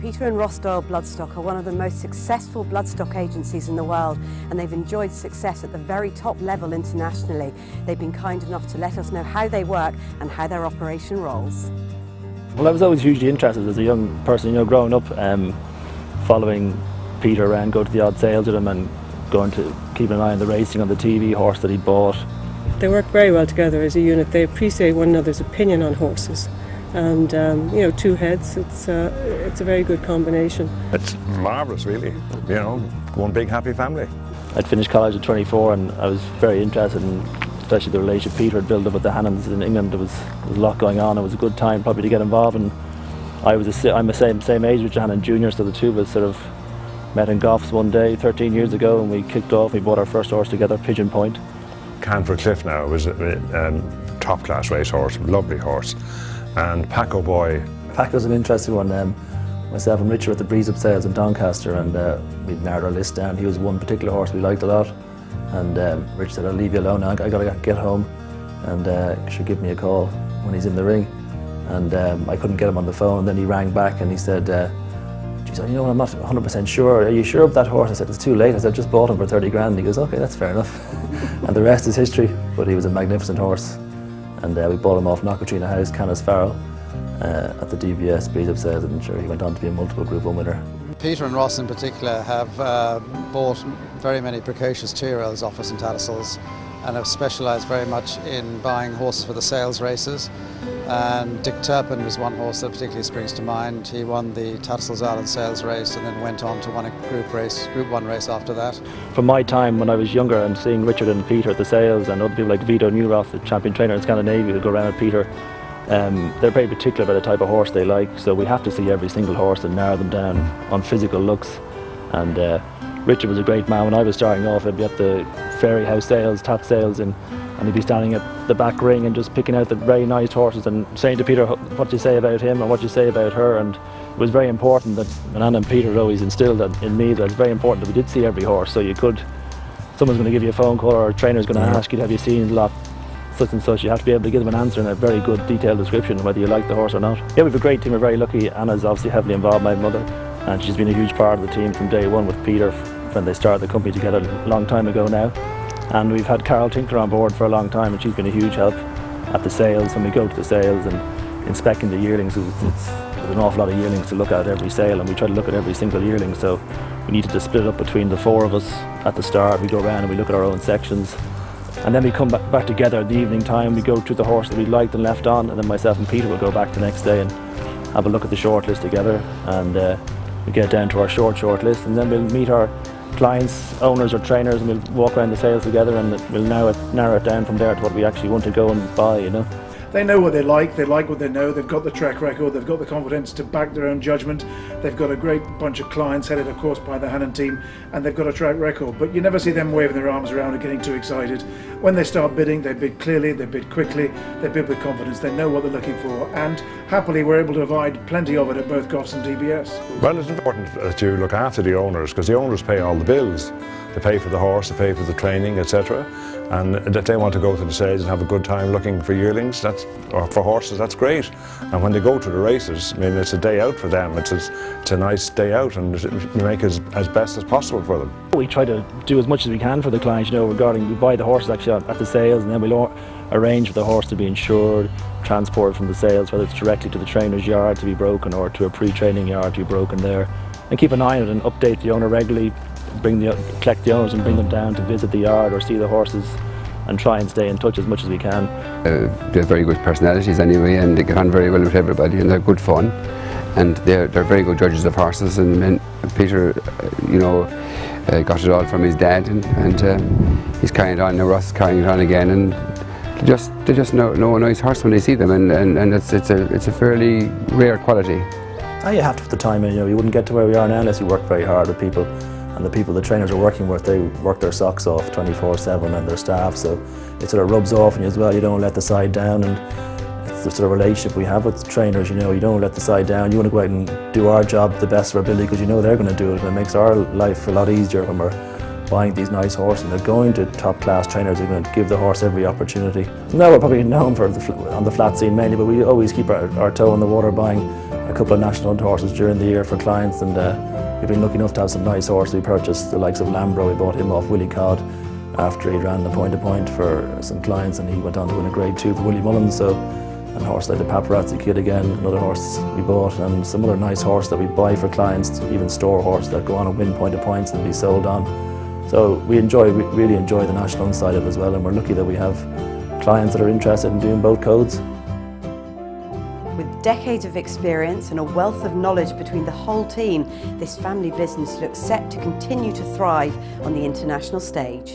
Peter and Ross Doyle Bloodstock are one of the most successful bloodstock agencies in the world, and they've enjoyed success at the very top level internationally. They've been kind enough to let us know how they work and how their operation rolls. Well, I was always hugely interested as a young person, growing up, following Peter around, go to the odd sales with him and going to keep an eye on the racing on the TV horse that he bought. They work very well together as a unit. They appreciate one another's opinion on horses. And two heads, it's a very good combination. It's marvellous, really. One big happy family. I'd finished college at 24 and I was very interested in especially the relationship Peter had built up with the Hannons in England. There was a lot going on. It was a good time probably to get involved, and I'm the same age with Hannon Junior, so the two of us sort of met in Goffs one day 13 years ago, and we kicked off. We bought our first horse together, Pigeon Point. Canford Cliff now was a top class racehorse, lovely horse. And Paco Boy. Paco's an interesting one. Myself and Richard were at the Breeze Up sales in Doncaster, and we'd narrowed our list down. He was one particular horse we liked a lot, and Rich said, "I'll leave you alone now. I got to get home, and you should give me a call when he's in the ring." And I couldn't get him on the phone. Then he rang back and he said, "Geez, I'm not 100% sure. Are you sure of that horse?" I said, "It's too late." I said, "I just bought him for 30 grand." He goes, "Okay, that's fair enough." And the rest is history. But he was a magnificent horse, and we bought him off Knockatrina House, Canis Farrell, at the DBS Breeze Up sales, and sure, he went on to be a multiple Group 1 winner. Peter and Ross in particular have bought very many precocious 2-year-olds off us in Tattersalls, and have specialised very much in buying horses for the sales races. And Dick Turpin was one horse that particularly springs to mind. He won the Tattersalls Ireland sales race and then went on to win a Group 1 race after that. From my time when I was younger and seeing Richard and Peter at the sales, and other people like Vito Newroth, the champion trainer in Scandinavia, who go around with Peter, they're very particular about the type of horse they like, so we have to see every single horse and narrow them down on physical looks. And Richard was a great man. When I was starting off, I'd be at the Fairy House sales, Tat sales, and he'd be standing at the back ring and just picking out the very nice horses and saying to Peter, "What do you say about him and what do you say about her?" And it was very important that, and Anna and Peter had always instilled that in me, that it's very important that we did see every horse, so someone's going to give you a phone call or a trainer's going to ask you, "Have you seen a lot such and such?" You have to be able to give them an answer in a very good detailed description whether you like the horse or not. Yeah, we have a great team. We're very lucky. Anna's obviously heavily involved, my mother, and she's been a huge part of the team from day one with Peter when they started the company together a long time ago now. And we've had Carol Tinkler on board for a long time, and she's been a huge help at the sales when we go to the sales and inspecting the yearlings. There's an awful lot of yearlings to look at every sale, and we try to look at every single yearling, so we needed to split up between the four of us at the start. We go around and we look at our own sections, and then we come back together at the evening time. We go to the horse that we liked and left on, and then myself and Peter will go back the next day and have a look at the short list together, and we get down to our short list, and then we'll meet our clients, owners or trainers, and we'll walk around the sales together, and we'll narrow it down from there to what we actually want to go and buy, They know what they like what they know, they've got the track record, they've got the confidence to back their own judgment, they've got a great bunch of clients headed of course by the Hannon team, and they've got a track record, but you never see them waving their arms around and getting too excited. When they start bidding, they bid clearly, they bid quickly, they bid with confidence, they know what they're looking for, and happily we're able to provide plenty of it at both Goffs and DBS. Well, it's important that you look after the owners, because the owners pay all the bills. They pay for the horse, they pay for the training, etc. And that they want to go to the sales and have a good time looking for yearlings, or for horses, that's great. And when they go to the races, I mean, it's a day out for them. It's a nice day out, and we make it as best as possible for them. We try to do as much as we can for the clients, regarding, we buy the horses actually at the sales, and then we'll arrange for the horse to be insured, transported from the sales, whether it's directly to the trainer's yard to be broken or to a pre-training yard to be broken there. And keep an eye on it and update the owner regularly, collect the owners and bring them down to visit the yard or see the horses, and try and stay in touch as much as we can. They're very good personalities anyway, and they get on very well with everybody, and they're good fun, and they're very good judges of horses. And Peter, got it all from his dad, and he's carrying it on. Now Ross is carrying it on again, and they just know a nice horse when they see them, and it's a fairly rare quality. You have to put the time in. You wouldn't get to where we are now unless you work very hard with people. And the people the trainers are working with, they work their socks off 24/7, and their staff, so it sort of rubs off on you as well. You don't let the side down, and it's the sort of relationship we have with trainers. You don't let the side down. You want to go out and do our job to the best of our ability, because they're going to do it, and it makes our life a lot easier when we're buying these nice horses. And they're going to top class trainers who are going to give the horse every opportunity. Now we're probably known on the flat scene mainly, but we always keep our toe in the water buying couple of national hunt horses during the year for clients, and we've been lucky enough to have some nice horses. We purchased the likes of Lambro. We bought him off Willie Codd after he ran the point for some clients, and he went on to win a Grade 2 for Willie Mullins. So, and a horse like the Paparazzi KId again, another horse we bought, and some other nice horse that we buy for clients, even store horse that go on and win points and be sold on. So we really enjoy the national hunt side of it as well, and we're lucky that we have clients that are interested in doing both codes. With decades of experience and a wealth of knowledge between the whole team, this family business looks set to continue to thrive on the international stage.